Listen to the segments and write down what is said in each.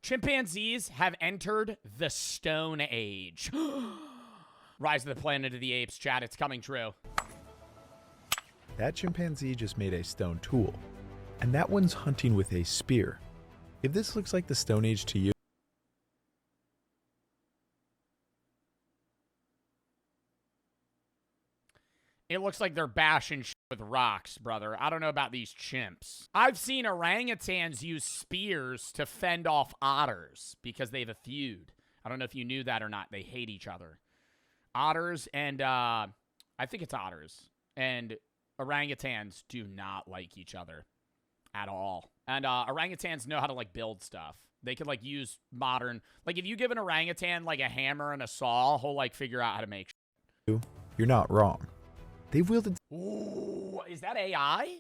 Chimpanzees have entered the Stone Age. Rise of the Planet of the Apes, chat. It's coming true. That chimpanzee just made a stone tool, and that one's hunting with a spear. If this looks like the Stone Age to you, it looks like they're bashing shit with rocks, brother. I don't know about these chimps. I've seen orangutans use spears to fend off otters because they have a feud. I don't know if you knew that or not. They hate each other. Otters and, I think it's otters. And orangutans do not like each other at all. And orangutans know how to, like, build stuff. They could, like, use modern... Like, if you give an orangutan, like, a hammer and a saw, he'll, like, figure out how to make shit. you're not wrong. They've wielded... Ooh, is that AI?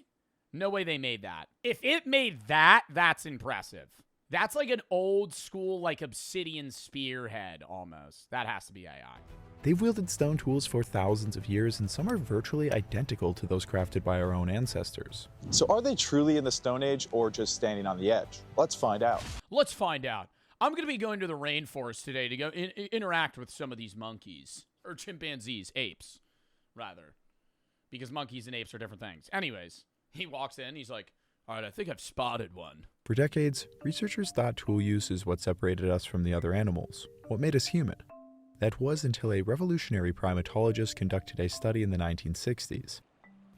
No way they made that. If it made that, that's impressive. That's like an old school, like, obsidian spearhead, almost. That has to be AI. They've wielded stone tools for thousands of years, and some are virtually identical to those crafted by our own ancestors. So are they truly in the Stone Age or just standing on the edge? Let's find out. Let's find out. I'm going to be going to the rainforest today to go interact with some of these monkeys. Or chimpanzees. Apes, rather. Because monkeys and apes are different things. Anyways, he walks in. He's like, all right, I think I've spotted one. For decades, researchers thought tool use is what separated us from the other animals, what made us human. That was until a revolutionary primatologist conducted a study in the 1960s.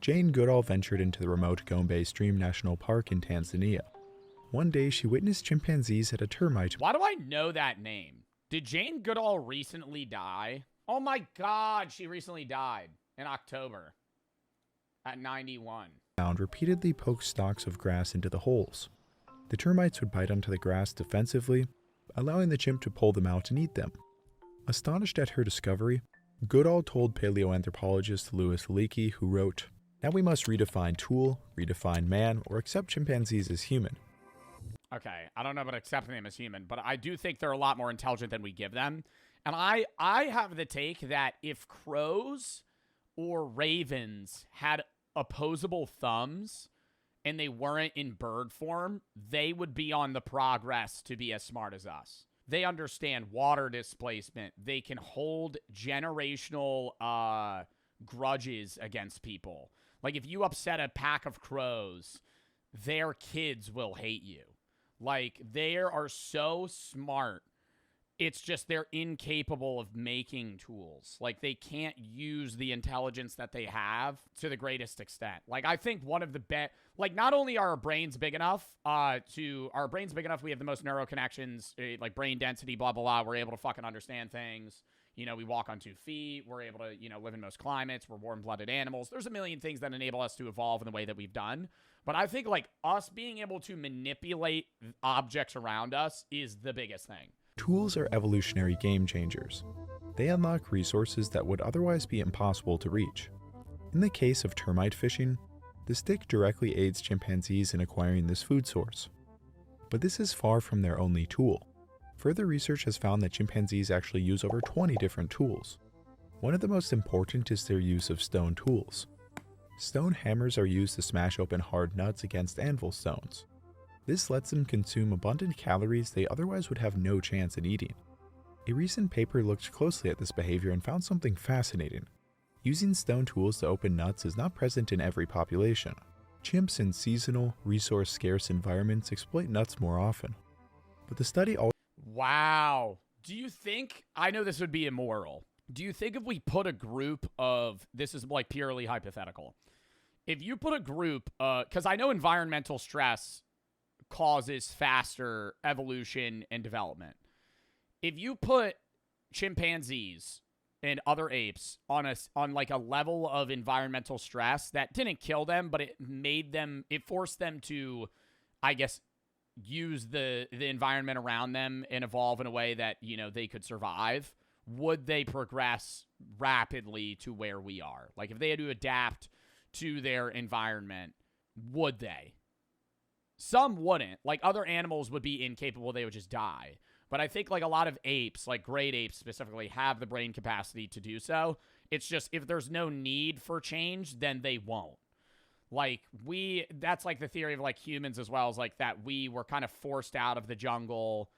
Jane Goodall ventured into the remote Gombe Stream National Park in Tanzania. One day, she witnessed chimpanzees at a termite. Why do I know that name? Did Jane Goodall recently die? Oh my God, she recently died in October at 91. Mound repeatedly poke stalks of grass into the holes. The termites would bite onto the grass defensively, allowing the chimp to pull them out and eat them. Astonished at her discovery, Goodall told paleoanthropologist Louis Leakey, who wrote, "Now we must redefine tool, redefine man, or accept chimpanzees as human." Okay, I don't know about accepting them as human, but I do think they're a lot more intelligent than we give them. And I have the take that if crows or ravens had opposable thumbs and they weren't in bird form, they would be on the progress to be as smart as us. They understand water displacement. They can hold generational grudges against people. Like, if you upset a pack of crows, their kids will hate you. Like, they are so smart. It's just they're incapable of making tools. Like, they can't use the intelligence that they have to the greatest extent. Like, I think one of the best... Like, not only are our brains big enough we have the most neural connections, like brain density, blah, blah, blah. We're able to fucking understand things. You know, we walk on 2 feet. We're able to, you know, live in most climates. We're warm-blooded animals. There's a million things that enable us to evolve in the way that we've done. But I think, like, us being able to manipulate objects around us is the biggest thing. Tools are evolutionary game changers. They unlock resources that would otherwise be impossible to reach. In the case of termite fishing, the stick directly aids chimpanzees in acquiring this food source. But this is far from their only tool. Further research has found that chimpanzees actually use over 20 different tools. One of the most important is their use of stone tools. Stone hammers are used to smash open hard nuts against anvil stones. This lets them consume abundant calories they otherwise would have no chance in eating. A recent paper looked closely at this behavior and found something fascinating. Using stone tools to open nuts is not present in every population. Chimps in seasonal, resource-scarce environments exploit nuts more often. But the study also... Wow. Do you think... I know this would be immoral. Do you think if we put a group of... This is, like, purely hypothetical. If you put a group... Because I know environmental stress causes faster evolution and development. If you put chimpanzees and other apes on like a level of environmental stress that didn't kill them, but it forced them to, I guess, use the environment around them and evolve in a way that, you know, they could survive, would they progress rapidly to where we are? Like, if they had to adapt to their environment, would they? Some wouldn't. Like, other animals would be incapable. They would just die. But I think, like, a lot of apes, like great apes specifically, have the brain capacity to do so. It's just, if there's no need for change, then they won't. Like, that's like the theory of, like, humans as well, is like that we were kind of forced out of the jungle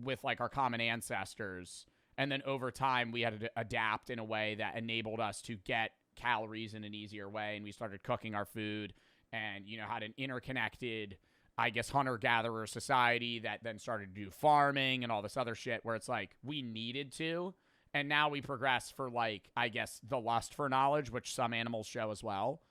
with like our common ancestors. And then over time, we had to adapt in a way that enabled us to get calories in an easier way. And we started cooking our food and, you know, had an interconnected, I guess, hunter-gatherer society that then started to do farming and all this other shit where it's like we needed to. And now we progress for, like, I guess, the lust for knowledge, which some animals show as well.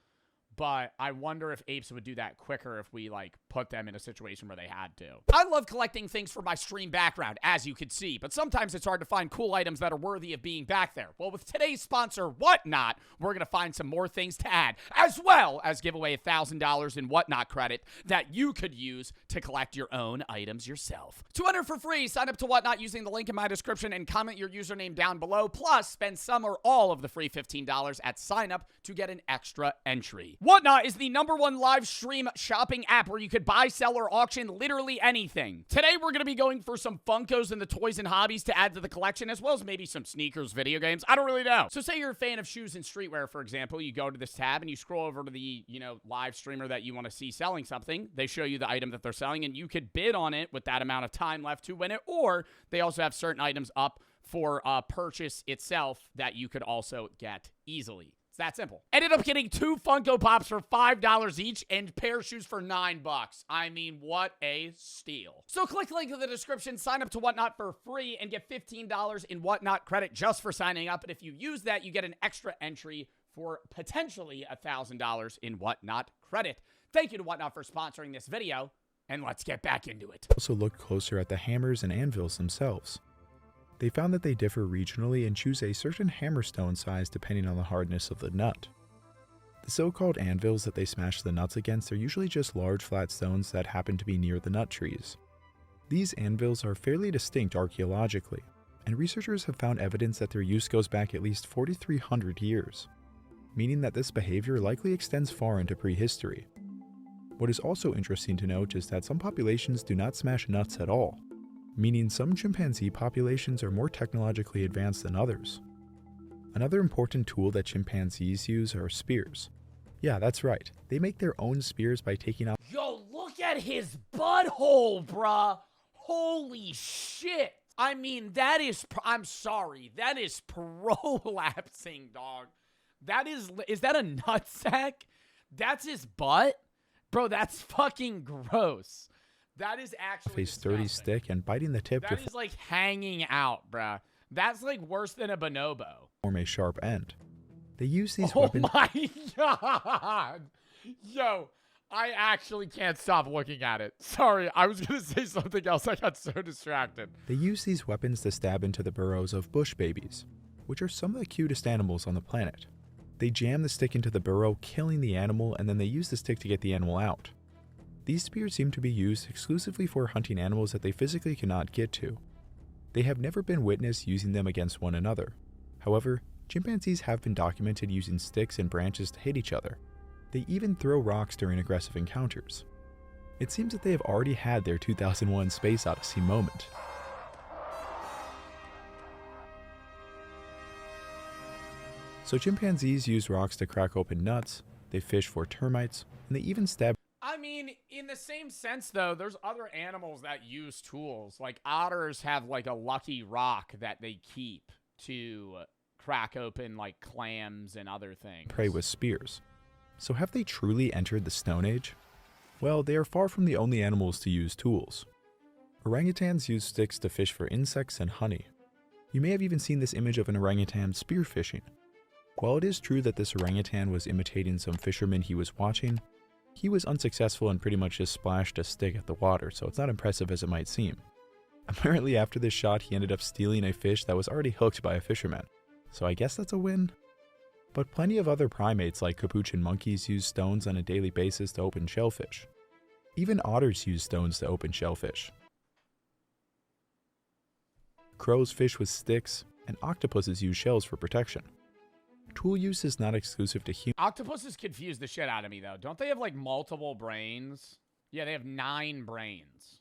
But I wonder if apes would do that quicker if we, like, put them in a situation where they had to. I love collecting things for my stream background, as you can see, but sometimes it's hard to find cool items that are worthy of being back there. Well, with today's sponsor, Whatnot, we're going to find some more things to add, as well as give away $1,000 in Whatnot credit that you could use to collect your own items yourself. To enter for free, sign up to Whatnot using the link in my description and comment your username down below, plus spend some or all of the free $15 at sign up to get an extra entry. Whatnot is the #1 live stream shopping app where you could buy, sell, or auction literally anything. Today, we're going to be going for some Funkos and the toys and hobbies to add to the collection, as well as maybe some sneakers, video games. I don't really know. So say you're a fan of shoes and streetwear, for example. You go to this tab and you scroll over to the, you know, live streamer that you want to see selling something. They show you the item that they're selling, and you could bid on it with that amount of time left to win it. Or they also have certain items up for purchase itself that you could also get easily. It's that simple. Ended up getting 2 Funko Pops for $5 each and pair of shoes for $9. I mean, what a steal. So click the link in the description, sign up to Whatnot for free, and get $15 in Whatnot credit just for signing up. And if you use that, you get an extra entry for potentially $1,000 in Whatnot credit. Thank you to Whatnot for sponsoring this video, and let's get back into it. Also looked closer at the hammers and anvils themselves. They found that they differ regionally and choose a certain hammerstone size depending on the hardness of the nut. The so-called anvils that they smash the nuts against are usually just large flat stones that happen to be near the nut trees. These anvils are fairly distinct archaeologically, and researchers have found evidence that their use goes back at least 4,300 years, meaning that this behavior likely extends far into prehistory. What is also interesting to note is that some populations do not smash nuts at all, meaning some chimpanzee populations are more technologically advanced than others. Another important tool that chimpanzees use are spears. Yeah, that's right. They make their own spears by taking out— Yo, look at his butthole, bruh. Holy shit. I mean, that is, I'm sorry, that is prolapsing, dog. That is that a nutsack? That's his butt? Bro, that's fucking gross. That is actually a sturdy disgusting. stick and biting the tip That is like hanging out, bruh. That's like worse than a bonobo. form a sharp end. They use these Oh weapons— my god. Yo, I actually can't stop looking at it. Sorry, I was gonna say something else. I got so distracted. They use these weapons to stab into the burrows of bush babies, which are some of the cutest animals on the planet. They jam the stick into the burrow, killing the animal, and then they use the stick to get the animal out. These spears seem to be used exclusively for hunting animals that they physically cannot get to. They have never been witnessed using them against one another. However, chimpanzees have been documented using sticks and branches to hit each other. They even throw rocks during aggressive encounters. It seems that they have already had their 2001 Space Odyssey moment. So chimpanzees use rocks to crack open nuts, they fish for termites, and they even stab— I mean, in the same sense, though, there's other animals that use tools. Like otters have like a lucky rock that they keep to crack open like clams and other things. prey with spears. So have they truly entered the Stone Age? Well, they are far from the only animals to use tools. Orangutans use sticks to fish for insects and honey. You may have even seen this image of an orangutan spearfishing. While it is true that this orangutan was imitating some fisherman he was watching, he was unsuccessful and pretty much just splashed a stick at the water, so it's not impressive as it might seem. Apparently after this shot, he ended up stealing a fish that was already hooked by a fisherman, so I guess that's a win? But plenty of other primates like capuchin monkeys use stones on a daily basis to open shellfish. Even otters use stones to open shellfish. Crows fish with sticks, and octopuses use shells for protection. Tool use is not exclusive to humans. Octopuses confuse the shit out of me, though. Don't they have, like, multiple brains? Yeah, they have 9 brains.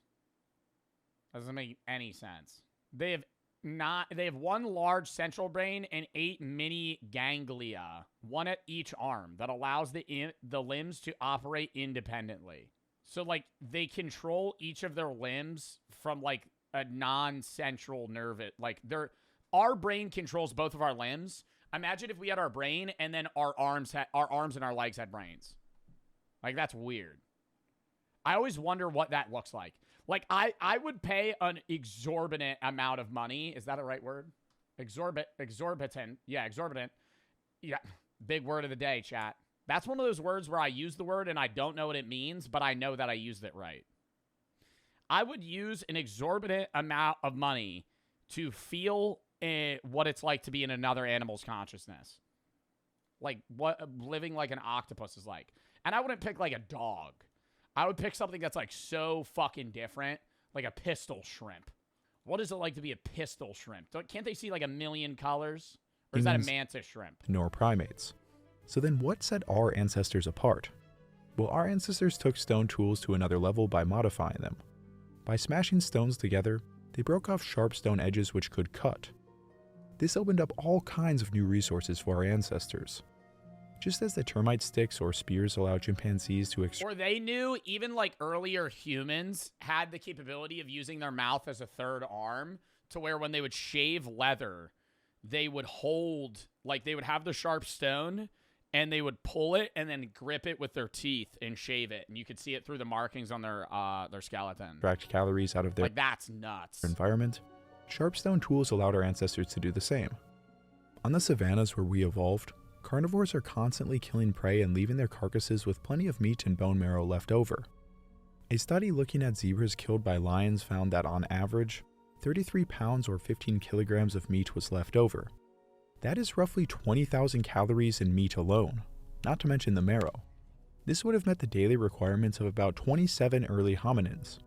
Doesn't make any sense. They have 1 large central brain and 8 mini ganglia, 1 at each arm, that allows the limbs to operate independently. So, like, they control each of their limbs from, like, a non-central nerve. Like our brain controls both of our limbs. Imagine if we had our brain and then our arms and our legs had brains. Like, that's weird. I always wonder what that looks like. Like, I would pay an exorbitant amount of money. Is that a right word? Exorbitant. Yeah, exorbitant. Yeah, big word of the day, chat. That's one of those words where I use the word and I don't know what it means, but I know that I used it right. I would use an exorbitant amount of money to feel what it's like to be in another animal's consciousness. Like, what living like an octopus is like. And I wouldn't pick, like, a dog. I would pick something that's, like, so fucking different, like a pistol shrimp. What is it like to be a pistol shrimp? Can't they see, like, a million colors? Or is that a mantis shrimp? Nor primates. So then what set our ancestors apart? Well, our ancestors took stone tools to another level by modifying them. By smashing stones together, they broke off sharp stone edges which could cut. This opened up all kinds of new resources for our ancestors. Just as the termite sticks or spears allowed chimpanzees to Or they knew even like earlier humans had the capability of using their mouth as a third arm, to where when they would shave leather, they would hold, like they would have the sharp stone and they would pull it and then grip it with their teeth and shave it. And you could see it through the markings on their skeleton. Extract calories out of their like, that's nuts. environment. Sharp stone tools allowed our ancestors to do the same. On the savannas where we evolved, carnivores are constantly killing prey and leaving their carcasses with plenty of meat and bone marrow left over. A study looking at zebras killed by lions found that on average, 33 pounds or 15 kilograms of meat was left over. That is roughly 20,000 calories in meat alone, not to mention the marrow. This would have met the daily requirements of about 27 early hominins.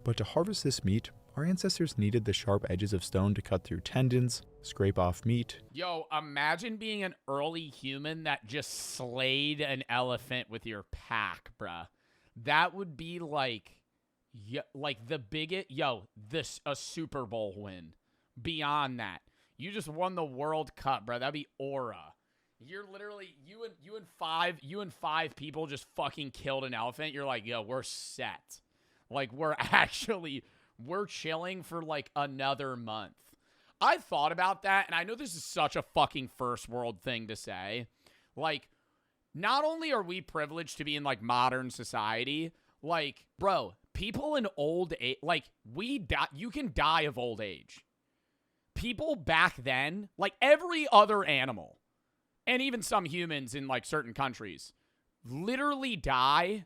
But to harvest this meat, our ancestors needed the sharp edges of stone to cut through tendons, scrape off meat. Yo, imagine being an early human that just slayed an elephant with your pack, bruh. That would be like the biggest, a Super Bowl win. Beyond that, you just won the World Cup, bruh. That'd be aura. You're literally, you and five people just fucking killed an elephant. You're like, yo, we're set. Like, we're chilling for like another month. I thought about that, and I know this is such a fucking first world thing to say. Like, not only are we privileged to be in like modern society, like, bro, people in old age, like, you can die of old age. People back then, like every other animal, and even some humans in like certain countries, literally die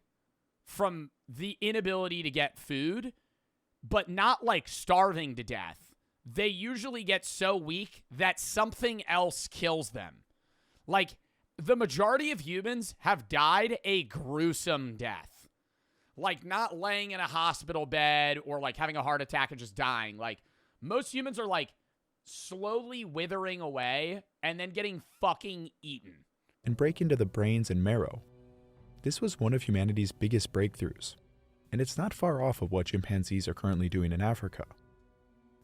from the inability to get food, but not like starving to death. They usually get so weak that something else kills them. Like, the majority of humans have died a gruesome death. Like, not laying in a hospital bed or like having a heart attack and just dying. Like, most humans are like slowly withering away and then getting fucking eaten. And break into the brains and marrow. This was one of humanity's biggest breakthroughs, and it's not far off of what chimpanzees are currently doing in Africa.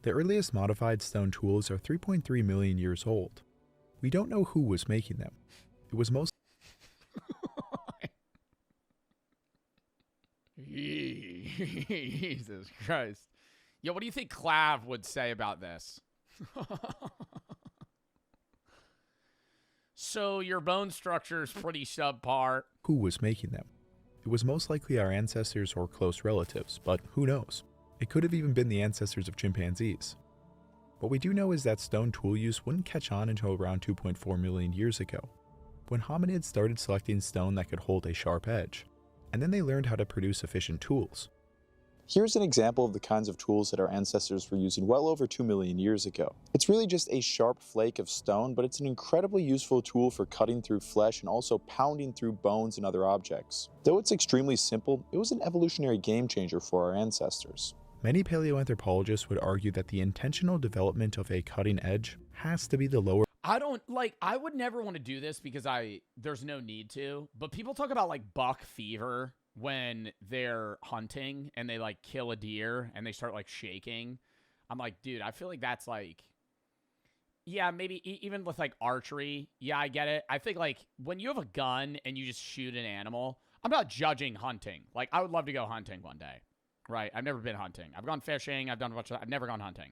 The earliest modified stone tools are 3.3 million years old. We don't know who was making them. It was most Jesus Christ. Yo, what do you think Clav would say about this? So your bone structure is pretty subpar. Who was making them? It was most likely our ancestors or close relatives, but who knows? It could have even been the ancestors of chimpanzees. What we do know is that stone tool use wouldn't catch on until around 2.4 million years ago, when hominids started selecting stone that could hold a sharp edge, and then they learned how to produce efficient tools. Here's an example of the kinds of tools that our ancestors were using well over 2 million years ago. It's really just a sharp flake of stone, but it's an incredibly useful tool for cutting through flesh and also pounding through bones and other objects. Though it's extremely simple, it was an evolutionary game changer for our ancestors. Many paleoanthropologists would argue that the intentional development of a cutting edge has to be the lower. I would never want to do this because there's no need to, but people talk about like buck fever when they're hunting and they like kill a deer and they start like shaking. I'm like, dude, I feel like that's like, yeah, maybe even with like archery. Yeah, I get it. I think like when you have a gun and you just shoot an animal, I'm not judging hunting. Like, I would love to go hunting one day, right? I've never been hunting. I've gone fishing. I've done a bunch of. I've never gone hunting.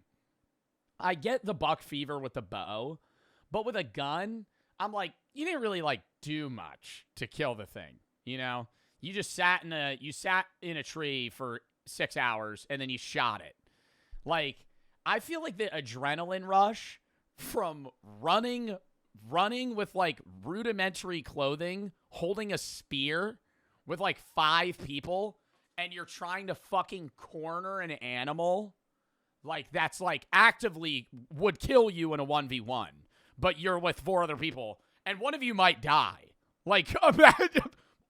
I get the buck fever with the bow, but with a gun, I'm like, you didn't really like do much to kill the thing. You know, you just sat in a tree for 6 hours and then you shot it. Like, I feel like the adrenaline rush from running with like rudimentary clothing, holding a spear with like 5 people, and you're trying to fucking corner an animal, like that's like actively would kill you in a 1v1, but you're with 4 other people and one of you might die. Like,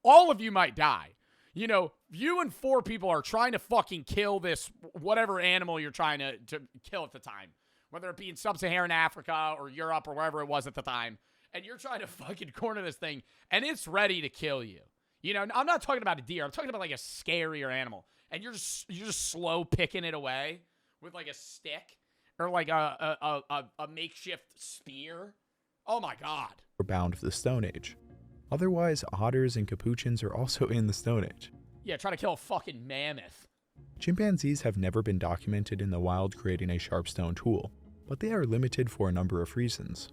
all of you might die. You know, you and 4 people are trying to fucking kill this whatever animal you're trying to kill at the time, whether it be in sub-Saharan Africa or Europe or wherever it was at the time, and you're trying to fucking corner this thing, and it's ready to kill you. You know, I'm not talking about a deer. I'm talking about like a scarier animal, and you're just slow picking it away with like a stick or like a makeshift spear. Oh my God. Or bound of the Stone Age. Otherwise, otters and capuchins are also in the Stone Age. Yeah, try to kill a fucking mammoth. Chimpanzees have never been documented in the wild creating a sharp stone tool, but they are limited for a number of reasons.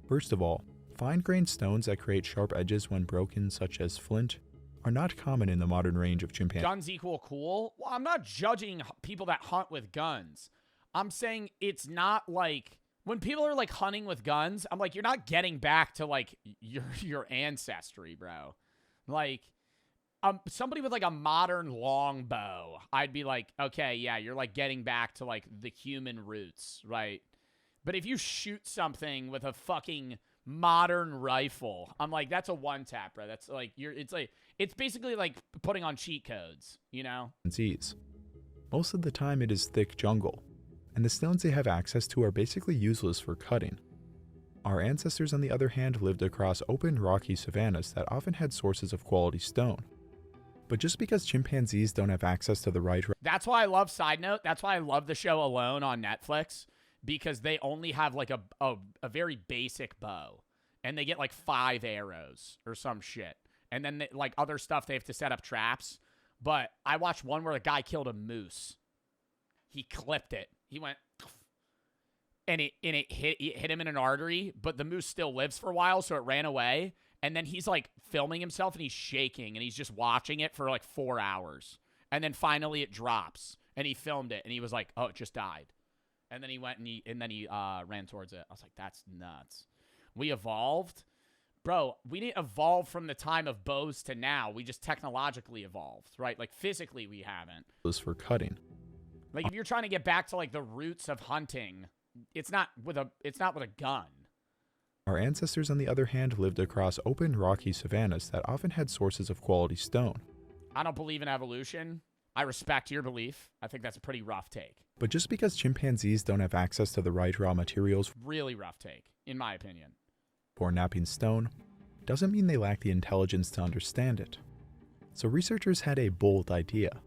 First of all, fine-grained stones that create sharp edges when broken, such as flint, are not common in the modern range of chimpanzees. Guns equal cool? Well, I'm not judging people that hunt with guns. I'm saying it's not like... When people are, like, hunting with guns, I'm like, you're not getting back to, like, your ancestry, bro. Like, somebody with, like, a modern longbow, I'd be like, okay, yeah, you're, like, getting back to, like, the human roots, right? But if you shoot something with a fucking modern rifle, I'm like, that's a one-tap, bro. That's, like, it's basically, like, putting on cheat codes, you know? Most of the time, it is thick jungle, and the stones they have access to are basically useless for cutting. Our ancestors, on the other hand, lived across open, rocky savannas that often had sources of quality stone. But just because chimpanzees don't have access to the right... That's why I love, side note, that's why I love the show Alone on Netflix, because they only have, like, a very basic bow, and they get, like, 5 arrows or some shit. And then, like, other stuff, they have to set up traps. But I watched one where a guy killed a moose. He clipped it. He went, and it hit him in an artery, but the moose still lives for a while, so it ran away. And then he's like filming himself, and he's shaking, and he's just watching it for like 4 hours. And then finally it drops, and he filmed it, and he was like, "Oh, it just died." And then he went and he ran towards it. I was like, "That's nuts." We evolved, bro. We didn't evolve from the time of bows to now. We just technologically evolved, right? Like physically, we haven't. Was for cutting. Like, if you're trying to get back to, like, the roots of hunting, it's not with a gun. Our ancestors, on the other hand, lived across open, rocky savannas that often had sources of quality stone. I don't believe in evolution. I respect your belief. I think that's a pretty rough take. But just because chimpanzees don't have access to the right raw materials... Really rough take, in my opinion. ...for napping stone, doesn't mean they lack the intelligence to understand it. So researchers had a bold idea.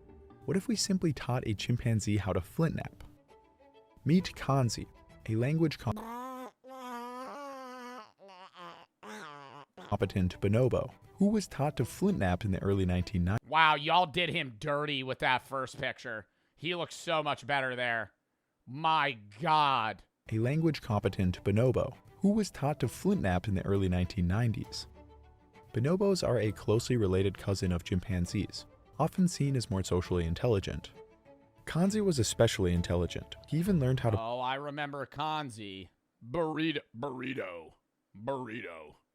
What if we simply taught a chimpanzee how to flintnap? Meet Kanzi, a language competent bonobo, who was taught to flintnap in the early 1990s. Wow, y'all did him dirty with that first picture. He looks so much better there. My God. A language competent bonobo, who was taught to flintnap in the early 1990s. Bonobos are a closely related cousin of chimpanzees, often seen as more socially intelligent. Kanzi was especially intelligent. He even learned how to... Oh, I remember Kanzi. Burrito.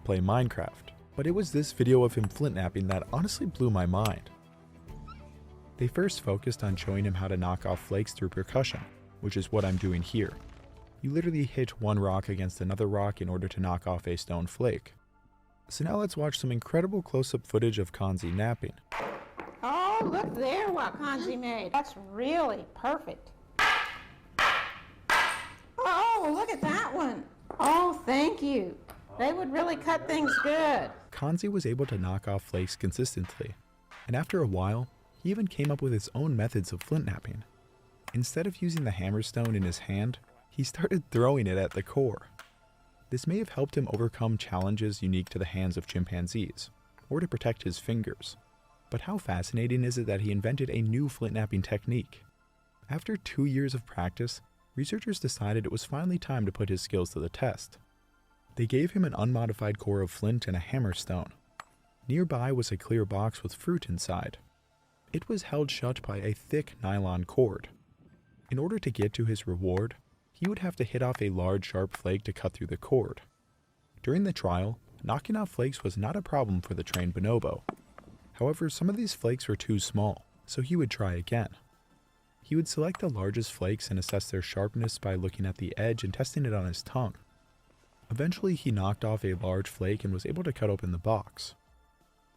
...play Minecraft. But it was this video of him flintnapping that honestly blew my mind. They first focused on showing him how to knock off flakes through percussion, which is what I'm doing here. You literally hit one rock against another rock in order to knock off a stone flake. So now let's watch some incredible close-up footage of Kanzi napping. Oh, look there what Kanzi made. That's really perfect. Oh, look at that one. Oh, thank you. They would really cut things good. Kanzi was able to knock off flakes consistently, and after a while, he even came up with his own methods of flintnapping. Instead of using the hammerstone in his hand, he started throwing it at the core. This may have helped him overcome challenges unique to the hands of chimpanzees, or to protect his fingers. But how fascinating is it that he invented a new flintnapping technique? After 2 years of practice, researchers decided it was finally time to put his skills to the test. They gave him an unmodified core of flint and a hammerstone. Nearby was a clear box with fruit inside. It was held shut by a thick nylon cord. In order to get to his reward, he would have to hit off a large sharp flake to cut through the cord. During the trial, knocking off flakes was not a problem for the trained bonobo. However, some of these flakes were too small, so he would try again. He would select the largest flakes and assess their sharpness by looking at the edge and testing it on his tongue. Eventually, he knocked off a large flake and was able to cut open the box.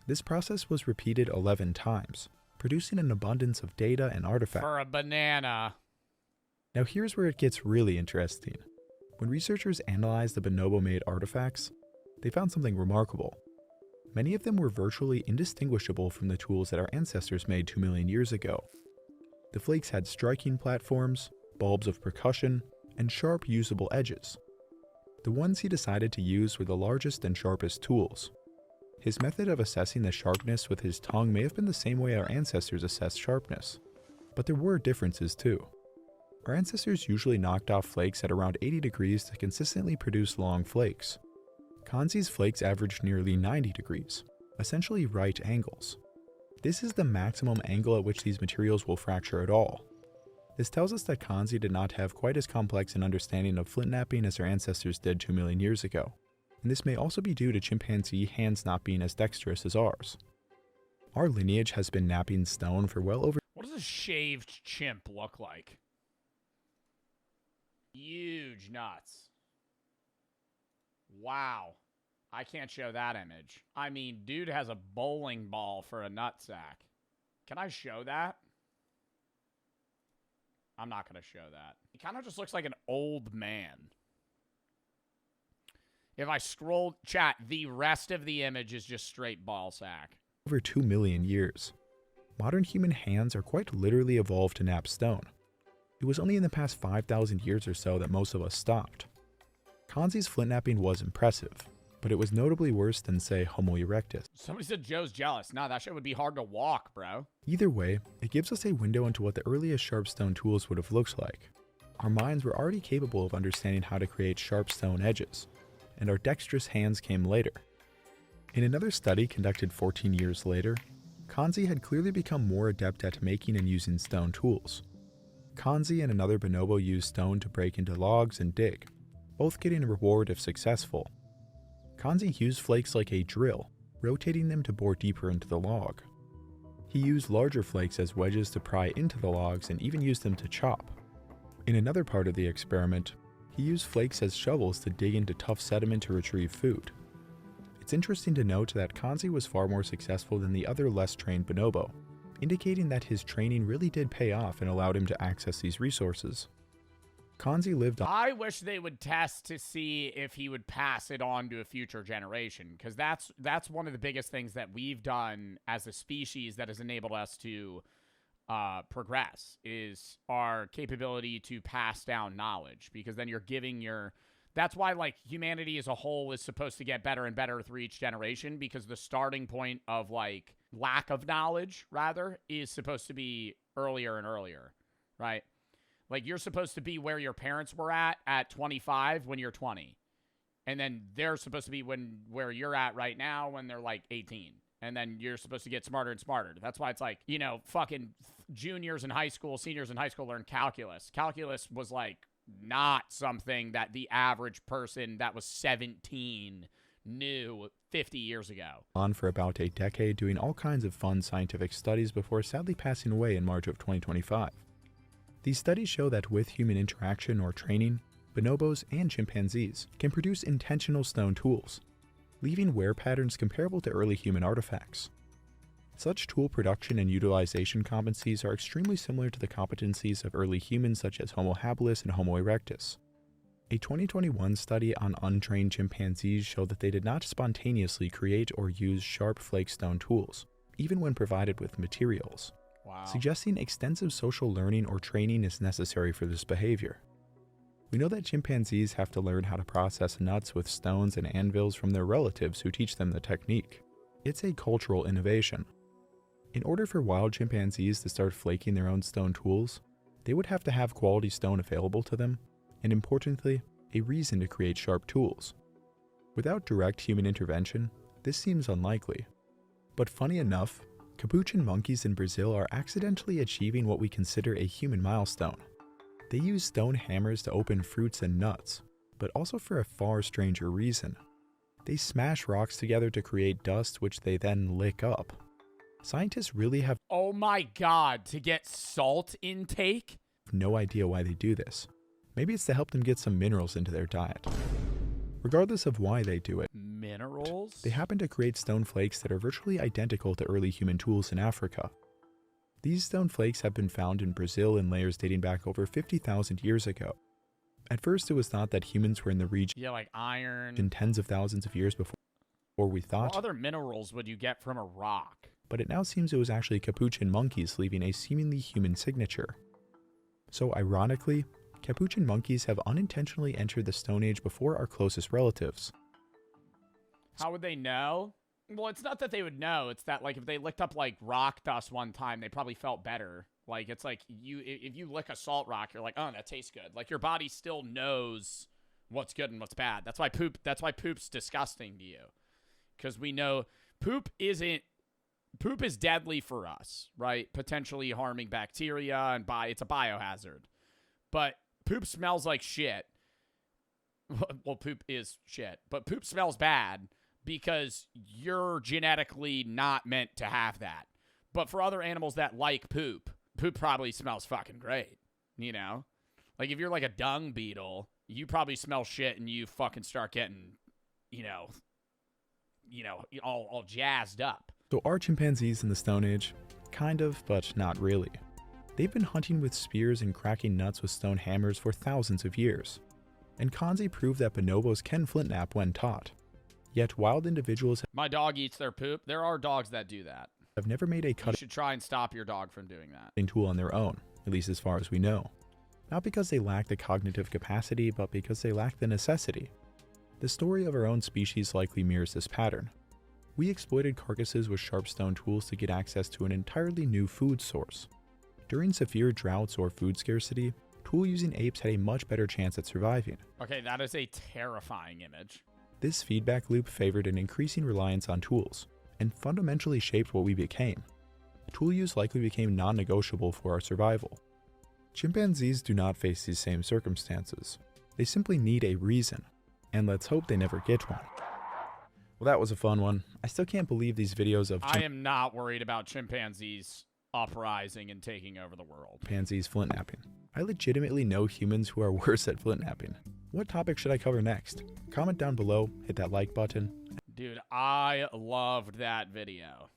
This process was repeated 11 times, producing an abundance of data and artifacts. For a banana. Now here's where it gets really interesting. When researchers analyzed the bonobo-made artifacts, they found something remarkable. Many of them were virtually indistinguishable from the tools that our ancestors made 2 million years ago. The flakes had striking platforms, bulbs of percussion, and sharp usable edges. The ones he decided to use were the largest and sharpest tools. His method of assessing the sharpness with his tongue may have been the same way our ancestors assessed sharpness, but there were differences too. Our ancestors usually knocked off flakes at around 80 degrees to consistently produce long flakes. Kanzi's flakes averaged nearly 90 degrees, essentially right angles. This is the maximum angle at which these materials will fracture at all. This tells us that Kanzi did not have quite as complex an understanding of flintnapping as our ancestors did 2 million years ago, and this may also be due to chimpanzee hands not being as dexterous as ours. Our lineage has been napping stone for well over— What does a shaved chimp look like? Huge nuts. Wow. I can't show that image. I mean, dude has a bowling ball for a nutsack. Can I show that? I'm not going to show that. He kind of just looks like an old man. If I scroll, chat, the rest of the image is just straight ball sack. Over 2 million years. Modern human hands are quite literally evolved to nap stone. It was only in the past 5,000 years or so that most of us stopped. Kanzi's flintnapping was impressive, but it was notably worse than, say, Homo erectus. Somebody said Joe's jealous. No, that shit would be hard to walk, bro. Either way, it gives us a window into what the earliest sharp stone tools would have looked like. Our minds were already capable of understanding how to create sharp stone edges, and our dexterous hands came later. In another study conducted 14 years later, Kanzi had clearly become more adept at making and using stone tools. Kanzi and another bonobo used stone to break into logs and dig, both getting a reward if successful. Kanzi used flakes like a drill, rotating them to bore deeper into the log. He used larger flakes as wedges to pry into the logs and even used them to chop. In another part of the experiment, he used flakes as shovels to dig into tough sediment to retrieve food. It's interesting to note that Kanzi was far more successful than the other less trained bonobo, indicating that his training really did pay off and allowed him to access these resources. Kanzi lived on— I wish they would test to see if he would pass it on to a future generation, because that's one of the biggest things that we've done as a species that has enabled us to progress, is our capability to pass down knowledge, because then you're giving your— that's why, like, humanity as a whole is supposed to get better and better through each generation, because the starting point of, like, lack of knowledge, rather, is supposed to be earlier and earlier, right? Like, you're supposed to be where your parents were at 25 when you're 20. And then they're supposed to be where you're at right now when they're, like, 18. And then you're supposed to get smarter and smarter. That's why it's like, you know, fucking juniors in high school, seniors in high school learn calculus. Calculus was, like, not something that the average person that was 17 knew 50 years ago. On for about a decade doing all kinds of fun scientific studies before sadly passing away in March of 2025. These studies show that with human interaction or training, bonobos and chimpanzees can produce intentional stone tools, leaving wear patterns comparable to early human artifacts. Such tool production and utilization competencies are extremely similar to the competencies of early humans such as Homo habilis and Homo erectus. A 2021 study on untrained chimpanzees showed that they did not spontaneously create or use sharp flake stone tools, even when provided with materials. Wow. Suggesting extensive social learning or training is necessary for this behavior. We know that chimpanzees have to learn how to process nuts with stones and anvils from their relatives who teach them the technique. It's a cultural innovation. In order for wild chimpanzees to start flaking their own stone tools, they would have to have quality stone available to them, and importantly, a reason to create sharp tools. Without direct human intervention, this seems unlikely. But funny enough, capuchin monkeys in Brazil are accidentally achieving what we consider a human milestone. They use stone hammers to open fruits and nuts, but also for a far stranger reason. They smash rocks together to create dust which they then lick up. Scientists really have Oh my god, to get salt intake? no idea why they do this. Maybe it's to help them get some minerals into their diet. Regardless of why they do it, Minerals? they happen to create stone flakes that are virtually identical to early human tools in Africa. These stone flakes have been found in Brazil in layers dating back over 50,000 years ago. At first it was thought that humans were in the region Yeah, like iron. tens of thousands of years before we thought, What other minerals would you get from a rock? but it now seems it was actually capuchin monkeys leaving a seemingly human signature. So ironically, capuchin monkeys have unintentionally entered the Stone Age before our closest relatives. How would they know? Well, it's not that they would know. It's that, like, if they licked up, like, rock dust one time, they probably felt better. Like, it's like, if you lick a salt rock, you're like, oh, that tastes good. Like, your body still knows what's good and what's bad. That's why poop's disgusting to you. Because we know poop is deadly for us, right? Potentially harming bacteria, and it's a biohazard. But poop smells like shit. Well, poop is shit. But poop smells bad because you're genetically not meant to have that. But for other animals that like poop probably smells fucking great, you know? Like, if you're like a dung beetle, you probably smell shit and you fucking start getting, all jazzed up. So are chimpanzees in the Stone Age? Kind of, but not really. They've been hunting with spears and cracking nuts with stone hammers for thousands of years. And Kanzi proved that bonobos can flintnap when taught. Yet wild individuals My dog eats their poop. There are dogs that do that. have never made a You cutting should try and stop your dog from doing that. tool on their own, at least as far as we know. Not because they lack the cognitive capacity, but because they lack the necessity. The story of our own species likely mirrors this pattern. We exploited carcasses with sharp stone tools to get access to an entirely new food source. During severe droughts or food scarcity, tool-using apes had a much better chance at surviving. Okay, that is a terrifying image. This feedback loop favored an increasing reliance on tools, and fundamentally shaped what we became. Tool use likely became non-negotiable for our survival. Chimpanzees do not face these same circumstances. They simply need a reason, and let's hope they never get one. Well, that was a fun one. I still can't believe these videos of I am not worried about chimpanzees uprising and taking over the world. chimpanzees flintnapping. I legitimately know humans who are worse at flintnapping. What topic should I cover next? Comment down below, hit that like button. Dude, I loved that video.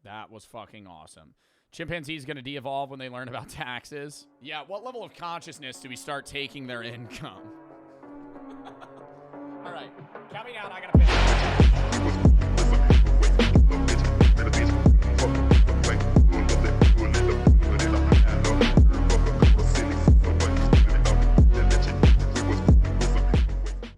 That was fucking awesome. Chimpanzees gonna de-evolve when they learn about taxes? Yeah, what level of consciousness do we start taking their income? All right, count me down. I gotta piss.